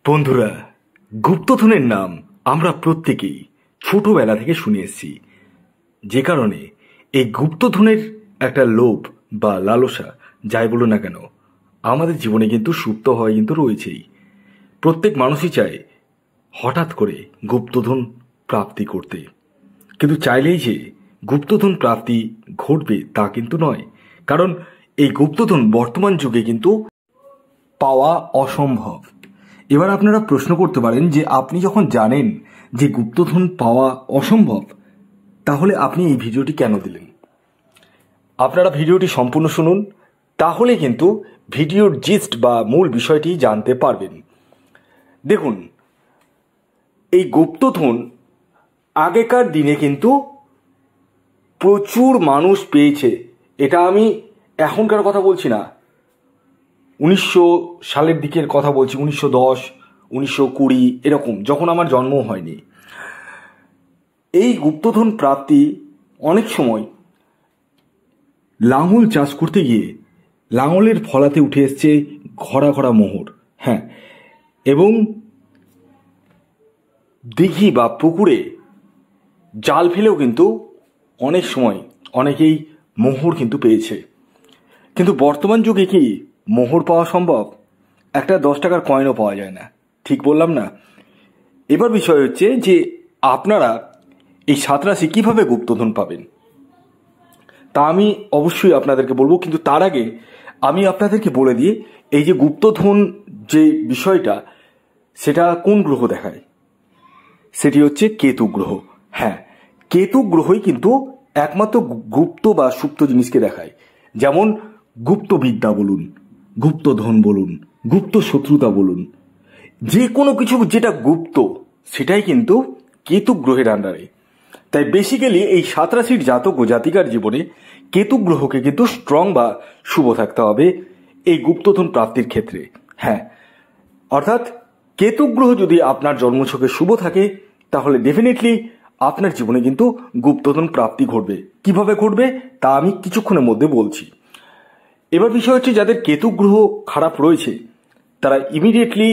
বন্ধুরা, গুপ্তধনের নাম আমরা প্রত্যেকেই ছোটবেলা থেকে শুনে এসেছি, যে কারণে এই গুপ্তধনের একটা লোভ বা লালসা যাই বলো না কেন আমাদের জীবনে কিন্তু সুপ্ত হয় কিন্তু রয়েছেই। প্রত্যেক মানুষই চায় হঠাৎ করে গুপ্তধন প্রাপ্তি করতে, কিন্তু চাইলেই যে গুপ্তধন প্রাপ্তি ঘটবে তা কিন্তু নয়, কারণ এই গুপ্তধন বর্তমান যুগে কিন্তু পাওয়া অসম্ভব। এবার আপনারা প্রশ্ন করতে পারেন যে আপনি যখন জানেন যে গুপ্তধন পাওয়া অসম্ভব, তাহলে আপনি এই ভিডিওটি কেন দিলেন? আপনারা ভিডিওটি সম্পূর্ণ শুনুন, তাহলে কিন্তু ভিডিওর জিস্ট বা মূল বিষয়টি জানতে পারবেন। দেখুন, এই গুপ্তধন আগেকার দিনে কিন্তু প্রচুর মানুষ পেয়েছে। এটা আমি এখনকার কথা বলছি না, 1900 সালের দিকের কথা বলছি, 1910, 1920 এরকম, যখন আমার জন্ম হয়নি। এই গুপ্তধন প্রাপ্তি অনেক সময় লাঙল চাষ করতে গিয়ে লাঙলের ফলাতে উঠে এসছে ঘরা ঘরা মোহর। হ্যাঁ, এবং দিঘি বা পুকুরে জাল ফেলেও কিন্তু অনেক সময় অনেকেই মোহর কিন্তু পেয়েছে। কিন্তু বর্তমান যুগে কি মোহর পাওয়া সম্ভব? একটা 10 টাকার কয়েনও পাওয়া যায় না, ঠিক বললাম না? এবার বিষয় হচ্ছে যে আপনারা এই 7 রাশি কিভাবে গুপ্তধন পাবেন তা আমি অবশ্যই আপনাদেরকে বলবো, কিন্তু তার আগে আমি আপনাদেরকে বলে দিই এই যে গুপ্তধন যে বিষয়টা, সেটা কোন গ্রহ দেখায়? সেটি হচ্ছে কেতু গ্রহ। হ্যাঁ, কেতু গ্রহই কিন্তু একমাত্র গুপ্ত বা সুপ্ত জিনিসকে দেখায়। যেমন গুপ্ত বিদ্যা বলুন, গুপ্তধন বলুন, গুপ্ত শত্রুতা বলুন, যে কোনো কিছু যেটা গুপ্ত সেটাই কিন্তু কেতু গ্রহের আন্ডারে। তাই বেসিক্যালি এই 7 রাশির জাতক ও জাতিকার জীবনে কেতু গ্রহকে কিন্তু স্ট্রং বা শুভ থাকতে হবে এই গুপ্তধন প্রাপ্তির ক্ষেত্রে। হ্যাঁ, অর্থাৎ কেতু গ্রহ যদি আপনার জন্মছকে শুভ থাকে, তাহলে ডেফিনেটলি আপনার জীবনে কিন্তু গুপ্তধন প্রাপ্তি ঘটবে। কিভাবে ঘটবে তা আমি কিছুক্ষণের মধ্যে বলছি। এবার বিষয় হচ্ছে, যাদের কেতু গ্রহ খারাপ রয়েছে তারা ইমিডিয়েটলি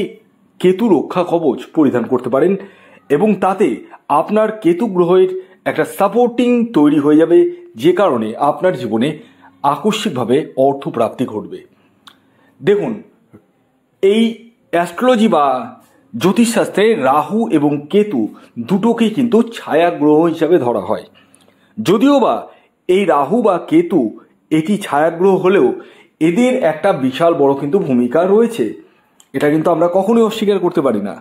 কেতু রক্ষা কবচ পরিধান করতে পারেন, এবং তাতে আপনার কেতু গ্রহের একটা সাপোর্টিং তৈরি হয়ে যাবে, যে কারণে আপনার জীবনে আকস্মিকভাবে অর্থপ্রাপ্তি ঘটবে। দেখুন, এই অ্যাস্ট্রোলজি বা জ্যোতিষশাস্ত্রে রাহু এবং কেতু দুটোকেই কিন্তু ছায়া গ্রহ হিসাবে ধরা হয়। যদিও বা এই রাহু বা কেতু এটি ছায়াগ্রহ হলেও এদের একটা বিশাল বড় কিন্তু ভূমিকা রয়েছে, এটা কিন্তু আমরা কখনোই অস্বীকার করতে পারি না।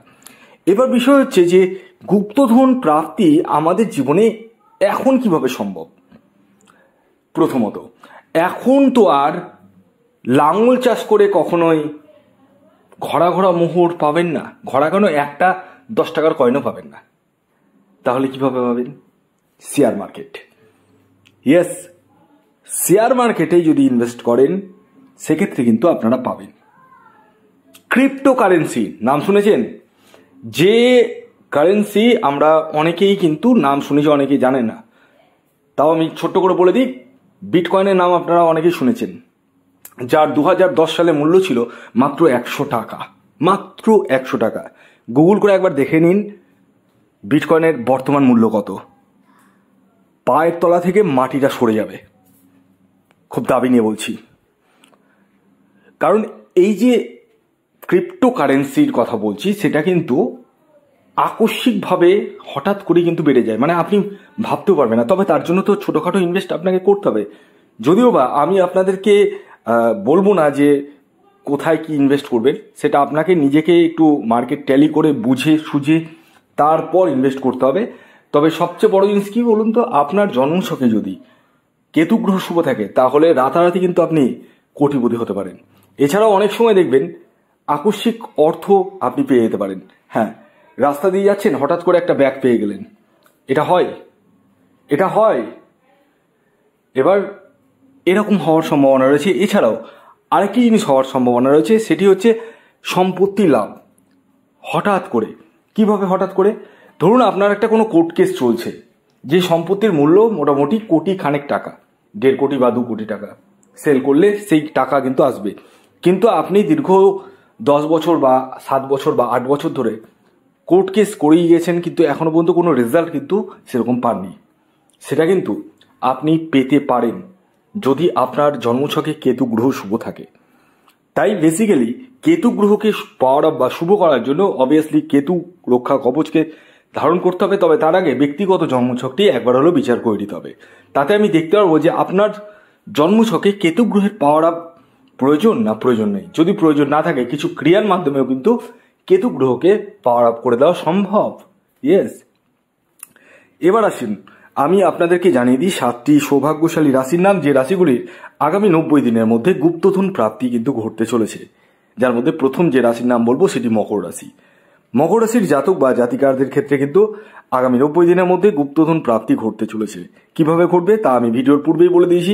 এবার বিষয় হচ্ছে যে গুপ্তধন প্রাপ্তি আমাদের জীবনে এখন কিভাবে সম্ভব? প্রথমত, এখন তো আর লাঙল চাষ করে কখনোই ঘরা ঘরা মোহর পাবেন না, ঘরা কেন, একটা 10 টাকার কয়েনও পাবেন না। তাহলে কিভাবে পাবেন? Share market. ইয়েস, শেয়ার মার্কেটে যদি ইনভেস্ট করেন সেক্ষেত্রে কিন্তু আপনারা পাবেন। ক্রিপ্টোকারেন্সি নাম শুনেছেন? যে কারেন্সি আমরা অনেকেই কিন্তু নাম শুনেছি, অনেকেই জানেন না। তাও আমি ছোট্ট করে বলে দিই, বিটকয়েনের নাম আপনারা অনেকেই শুনেছেন, যার 2010 সালে মূল্য ছিল মাত্র 100 টাকা। মাত্র 100 টাকা। গুগল করে একবার দেখে নিন বিটকয়েনের বর্তমান মূল্য কত। পায়ের তলা থেকে মাটিটা সরে যাবে, খুব দাবি নিয়ে বলছি। কারণ এই যে ক্রিপ্টোকারেন্সির কথা বলছি, সেটা কিন্তু আকস্মিকভাবে হঠাৎ করে কিন্তু বেড়ে যায়, মানে আপনি ভাবতেও পারবেন না। তবে তার জন্য তো ছোটোখাটো ইনভেস্ট আপনাকে করতে হবে। যদিও বা আমি আপনাদেরকে বলবো না যে কোথায় কি ইনভেস্ট করবেন, সেটা আপনাকে নিজেকে একটু মার্কেট ট্যালি করে বুঝে সুঝে তারপর ইনভেস্ট করতে হবে। তবে সবচেয়ে বড় জিনিস কি বলুন তো, আপনার জন্মছকে যদি কেতু গ্রহ শুভ থাকে, তাহলে রাতারাতি কিন্তু আপনি কোটিপতি হতে পারেন। এছাড়াও অনেক সময় দেখবেন আকস্মিক অর্থ আপনি পেয়ে যেতে পারেন। হ্যাঁ, রাস্তা দিয়ে যাচ্ছেন, হঠাৎ করে একটা ব্যাগ পেয়ে গেলেন, এটা হয়, এটা হয়। এবার এরকম হওয়ার সম্ভাবনা রয়েছে। এছাড়াও আরেকটি জিনিস হওয়ার সম্ভাবনা রয়েছে, সেটি হচ্ছে সম্পত্তি লাভ হঠাৎ করে। কিভাবে হঠাৎ করে? ধরুন আপনার একটা কোনো কোর্ট কেস চলছে, যে সম্পত্তির মূল্য মোটামুটি কোটি খানেক টাকা, 1.5 কোটি বা 2 কোটি টাকা। সেল করলে সেই টাকা কিন্তু আসবে, কিন্তু আপনি দীর্ঘ 10 বছর বা 7 বছর বা 8 বছর ধরে কোর্ট কেস করেই গেছেন, কিন্তু এখনো পর্যন্ত কোনো রেজাল্ট কিন্তু সেরকম পাননি, সেটা কিন্তু আপনি পেতে পারেন যদি আপনার জন্মছকে কেতু গ্রহ শুভ থাকে। তাই বেসিক্যালি কেতু গ্রহকে পাওয়ার আপ বা শুভ করার জন্য অবভিয়াসলি কেতু রক্ষা কবচকে ধারণ করতে হবে। তবে তার আগে ব্যক্তিগত জন্মছকটি একবার হলেও বিচার করে নিতে হবে। তাতে আমি দেখতে পারবো যে আপনার জন্মছকে কেতু গ্রহের পাওয়ার আপ প্রয়োজন না প্রয়োজন নেই। যদি প্রয়োজন না থাকে, কিছু ক্রিয়ার মাধ্যমেও কিন্তু কেতু গ্রহকে পাওয়ার আপ করে দেওয়া সম্ভব। ইয়েস, এবার আসুন আমি আপনাদেরকে জানিয়ে দিই 7টি সৌভাগ্যশালী রাশির নাম, যে রাশিগুলির আগামী 90 দিনের মধ্যে গুপ্তধন প্রাপ্তি কিন্তু ঘটতে চলেছে। যার মধ্যে প্রথম যে রাশির নাম বলবো সেটি মকর রাশি। মকর রাশির জাতক বা জাতিকারদের ক্ষেত্রে কিন্তু আগামী 90 দিনের মধ্যে গুপ্তধন প্রাপ্তি ঘটতে চলেছে। কিভাবে ঘটবে তা আমি ভিডিওর পূর্বেই বলে দিয়েছি,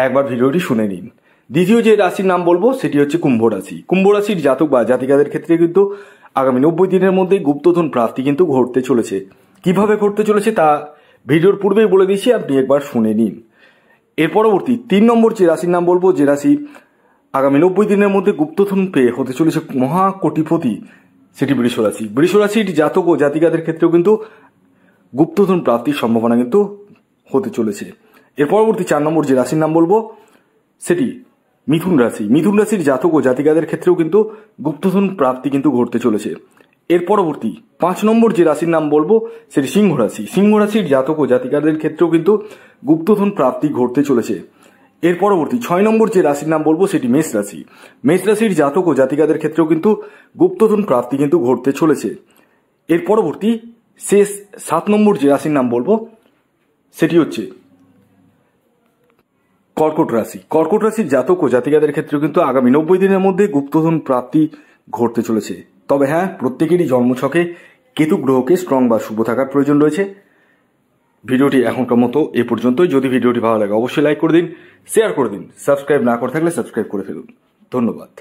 একবার ভিডিওটি শুনে নিন। দ্বিতীয় যে রাশির নাম বলবো সেটি হচ্ছে কুম্ভ রাশি। কুম্ভ রাশির জাতক বা জাতিকাদের ক্ষেত্রে কিন্তু আগামী 90 দিনের মধ্যে গুপ্তধন প্রাপ্তি কিন্তু ঘটতে চলেছে। কিভাবে ঘটতে চলেছে তা ভিডিওর পূর্বেই বলে দিয়েছি, আপনি একবার শুনে নিন। এর পরবর্তী 3 নম্বর যে রাশির নাম বলবো, যে রাশি আগামী 90 দিনের মধ্যে গুপ্তধন পেয়ে হতে চলেছে মহাকোটিপতি, সেটি বৃষ রাশি। বৃষ রাশির জাতক ও জাতিকাদের ক্ষেত্রেও কিন্তু গুপ্তধন প্রাপ্তির সম্ভাবনা কিন্তু হতে চলেছে। এর পরবর্তী 4 নম্বর যে রাশির নাম বলবো সেটি মিথুন রাশি। মিথুন রাশির জাতক ও জাতিকাদের ক্ষেত্রেও কিন্তু গুপ্তধন প্রাপ্তি কিন্তু ঘটতে চলেছে। এর পরবর্তী 5 নম্বর যে রাশির নাম বলবো সেটি সিংহ রাশি। সিংহ রাশির জাতক ও জাতিকাদের ক্ষেত্রেও কিন্তু গুপ্তধন প্রাপ্তি ঘটতে চলেছে। এর পরবর্তী 6 নম্বর যে রাশির নাম বলবো সেটি মেষ রাশি। মেষ রাশির জাতক ও জাতিকাদের ক্ষেত্রেও কিন্তু গুপ্তধন প্রাপ্তি কিন্তু ঘটতে চলেছে। এর পরবর্তী শেষ 7 নম্বর যে রাশির নাম বলবো সেটি হচ্ছে কর্কট রাশি। কর্কট রাশির জাতক ও জাতিকাদের ক্ষেত্রে কিন্তু আগামী 90 দিনের মধ্যে গুপ্তধন প্রাপ্তি ঘটতে চলেছে। তবে হ্যাঁ, প্রত্যেকেরই জন্মছকে কেতু গ্রহকে স্ট্রং বা শুভ থাকার প্রয়োজন রয়েছে। ভিডিওটি এখনকার মতো এ পর্যন্তই। যদি ভিডিওটি ভালো লাগে অবশ্যই লাইক করে দিন, শেয়ার করে দিন, সাবস্ক্রাইব না করে থাকলে সাবস্ক্রাইব করে ফেলুন। ধন্যবাদ।